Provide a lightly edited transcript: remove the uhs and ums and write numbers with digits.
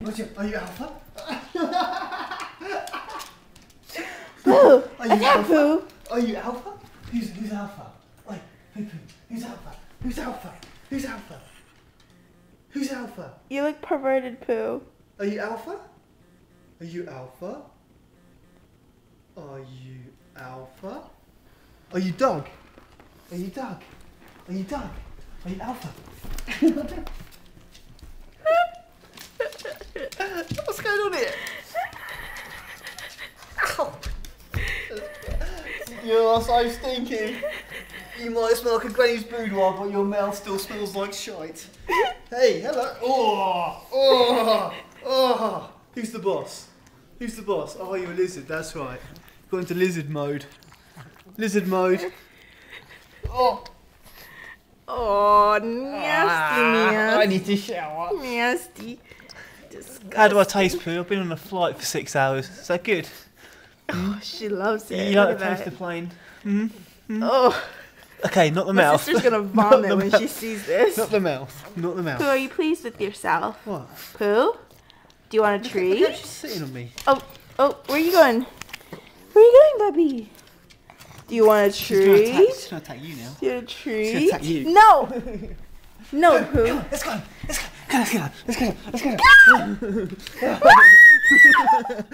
Are you Alpha? Pooh! Are you Attack, Alpha? Pooh! Are you Alpha? Who's Alpha? Wait, hey Pooh, who's Alpha? Who's Alpha? Who's Alpha? Who's Alpha? You look perverted, Pooh. Are you Alpha? Are you Alpha? Are you Alpha? Are you Doug? Are you Doug? Are you Doug? Are you Alpha? What's going on here? Ow. You're so stinky. You might smell like a granny's boudoir, but your mouth still smells like shite. Hey, hello. Oh. Who's the boss? Who's the boss? Oh, you're a lizard, that's right. Got into lizard mode. Lizard mode. Oh. Oh, nasty, man. I need to shower. Nasty. Disgusting. How do I taste, Pooh? I've been on a flight for 6 hours. Is that good? Oh, she loves it. You Look like the at taste that. of the plane? Oh, Okay, not the my mouth. sister's gonna Not vomit the when mouth. she sees this. Not the mouth. Not the mouth. Pooh, are you pleased with yourself? What? Pooh? Do you want a Look treat? how she's sitting on me. Oh, where are you going? Where are you going, Bubby? Do you want a She's gonna treat? attack you now. Do you want a treat? gonna attack you. No! No, Pooh. Let's go. Let's go. Let's go. Let's go. Let's go.